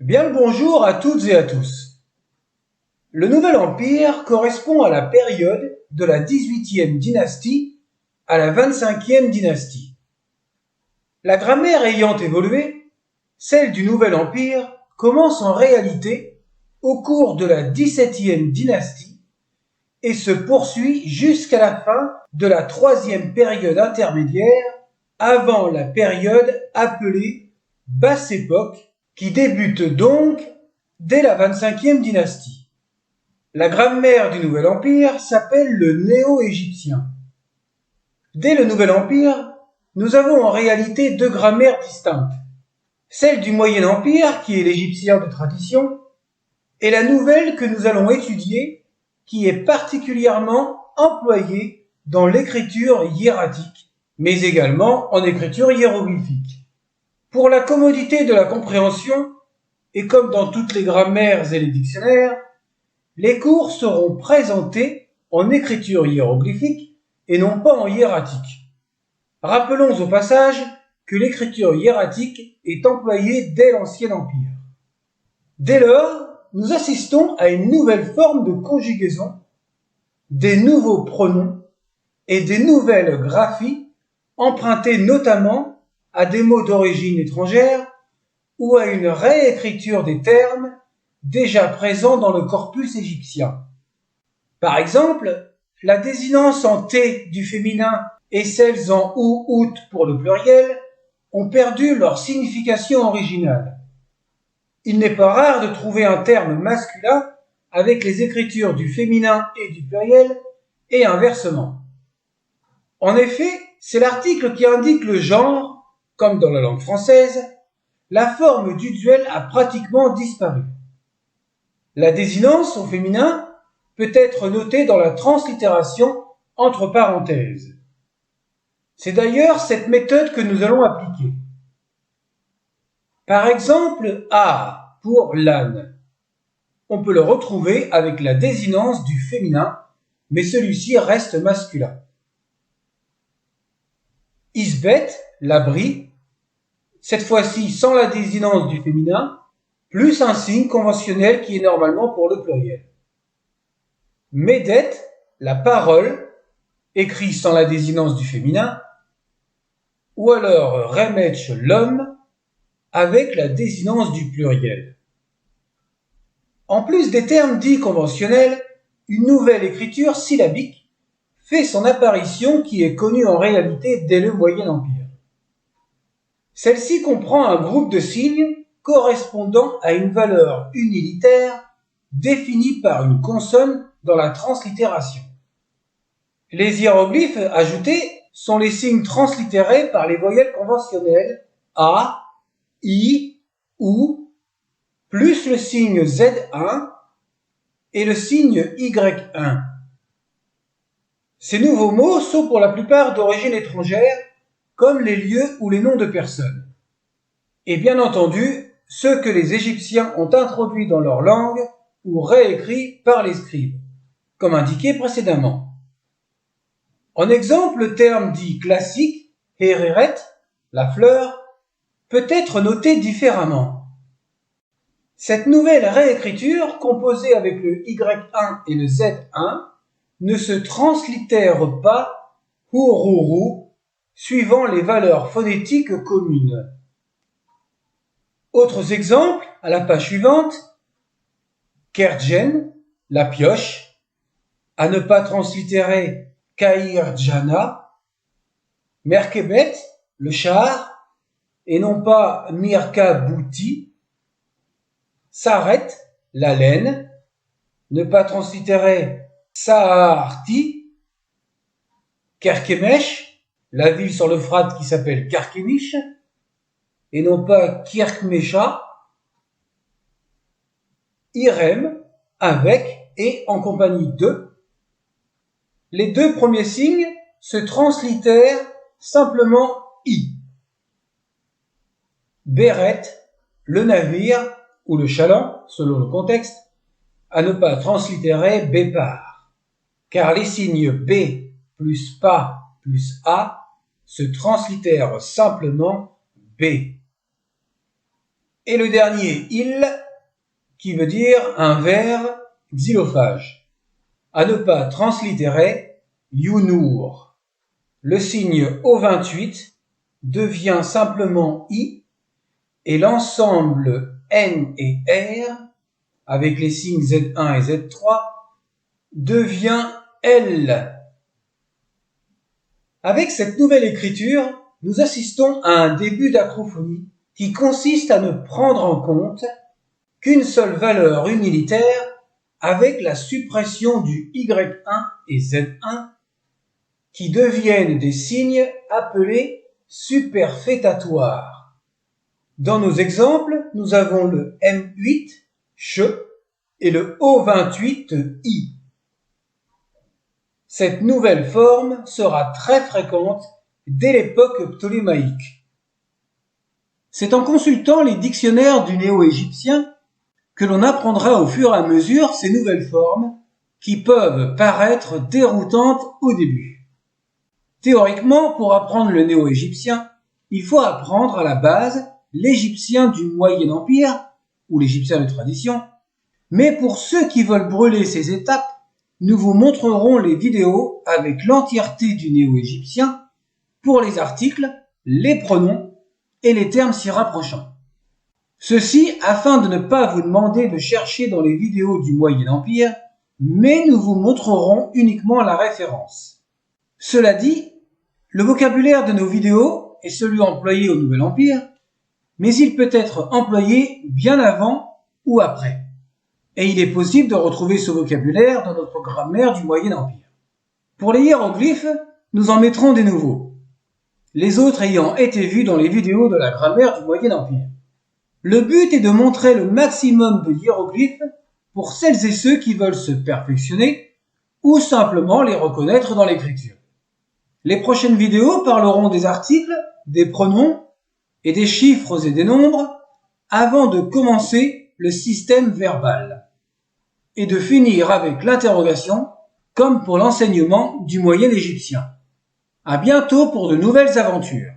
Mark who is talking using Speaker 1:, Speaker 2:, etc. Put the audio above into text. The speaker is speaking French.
Speaker 1: Bien le bonjour à toutes et à tous. Le Nouvel Empire correspond à la période de la 18e dynastie à la 25e dynastie. La grammaire ayant évolué, celle du Nouvel Empire commence en réalité au cours de la 17e dynastie et se poursuit jusqu'à la fin de la troisième période intermédiaire avant la période appelée Basse Époque qui débute donc dès la 25e dynastie. La grammaire du Nouvel Empire s'appelle le néo-égyptien. Dès le Nouvel Empire, nous avons en réalité deux grammaires distinctes. Celle du Moyen Empire, qui est l'égyptien de tradition, et la nouvelle que nous allons étudier, qui est particulièrement employée dans l'écriture hiératique, mais également en écriture hiéroglyphique. Pour la commodité de la compréhension, et comme dans toutes les grammaires et les dictionnaires, les cours seront présentés en écriture hiéroglyphique et non pas en hiératique. Rappelons au passage que l'écriture hiératique est employée dès l'Ancien Empire. Dès lors, nous assistons à une nouvelle forme de conjugaison, des nouveaux pronoms et des nouvelles graphies empruntées notamment à des mots d'origine étrangère ou à une réécriture des termes déjà présents dans le corpus égyptien. Par exemple, la désinence en T du féminin et celles en OU, OUT pour le pluriel ont perdu leur signification originale. Il n'est pas rare de trouver un terme masculin avec les écritures du féminin et du pluriel et inversement. En effet, c'est l'article qui indique le genre, comme dans la langue française, la forme du duel a pratiquement disparu. La désinence au féminin peut être notée dans la translittération entre parenthèses. C'est d'ailleurs cette méthode que nous allons appliquer. Par exemple, A pour l'âne. On peut le retrouver avec la désinence du féminin, mais celui-ci reste masculin. Isbeth, l'abri, cette fois-ci sans la désinence du féminin, plus un signe conventionnel qui est normalement pour le pluriel. Médet, la parole, écrit sans la désinence du féminin, ou alors Remetch, l'homme, avec la désinence du pluriel. En plus des termes dits conventionnels, une nouvelle écriture syllabique fait son apparition qui est connue en réalité dès le Moyen Empire. Celle-ci comprend un groupe de signes correspondant à une valeur unilitaire définie par une consonne dans la translittération. Les hiéroglyphes ajoutés sont les signes translittérés par les voyelles conventionnelles A, I, OU, plus le signe Z1 et le signe Y1. Ces nouveaux mots sont pour la plupart d'origine étrangère, comme les lieux ou les noms de personnes. Et bien entendu, ceux que les Égyptiens ont introduits dans leur langue ou réécrits par les scribes, comme indiqué précédemment. En exemple, le terme dit classique, héreret, la fleur, peut être noté différemment. Cette nouvelle réécriture, composée avec le Y1 et le Z1, ne se translittère pas hururu, suivant les valeurs phonétiques communes. Autres exemples, à la page suivante, Kerjen, la pioche, à ne pas translittérer Kairjana, Merkebet, le char, et non pas Mirkabouti, Saret, la laine, ne pas translittérer Saarti, Kerkemesh, la ville sur l'Euphrate qui s'appelle Carchemish, et non pas Kirkmesha, Irem, avec et en compagnie de. Les deux premiers signes se translittèrent simplement I. Beret, le navire ou le chaland, selon le contexte, à ne pas translittérer Bépar, car les signes B plus PA plus A se translittèrent simplement B. Et le dernier il, qui veut dire un ver xylophage. À ne pas translittérer Younour. Le signe O28 devient simplement I et l'ensemble N et R, avec les signes Z1 et Z3, devient L. Avec cette nouvelle écriture, nous assistons à un début d'acrophonie qui consiste à ne prendre en compte qu'une seule valeur unilitaire avec la suppression du Y1 et Z1 qui deviennent des signes appelés superfétatoires. Dans nos exemples, nous avons le M8, ch, et le O28, i. Cette nouvelle forme sera très fréquente dès l'époque ptolémaïque. C'est en consultant les dictionnaires du néo-égyptien que l'on apprendra au fur et à mesure ces nouvelles formes qui peuvent paraître déroutantes au début. Théoriquement, pour apprendre le néo-égyptien, il faut apprendre à la base l'égyptien du Moyen Empire ou l'égyptien de tradition, mais pour ceux qui veulent brûler ces étapes, nous vous montrerons les vidéos avec l'entièreté du néo-égyptien pour les articles, les pronoms et les termes s'y rapprochant. Ceci afin de ne pas vous demander de chercher dans les vidéos du Moyen Empire, mais nous vous montrerons uniquement la référence. Cela dit, le vocabulaire de nos vidéos est celui employé au Nouvel Empire, mais il peut être employé bien avant ou après. Et il est possible de retrouver ce vocabulaire dans notre grammaire du Moyen Empire. Pour les hiéroglyphes, nous en mettrons des nouveaux, les autres ayant été vus dans les vidéos de la grammaire du Moyen Empire. Le but est de montrer le maximum de hiéroglyphes pour celles et ceux qui veulent se perfectionner ou simplement les reconnaître dans l'écriture. Les prochaines vidéos parleront des articles, des pronoms et des chiffres et des nombres avant de commencer le système verbal et de finir avec l'interrogation comme pour l'enseignement du moyen égyptien. À bientôt pour de nouvelles aventures.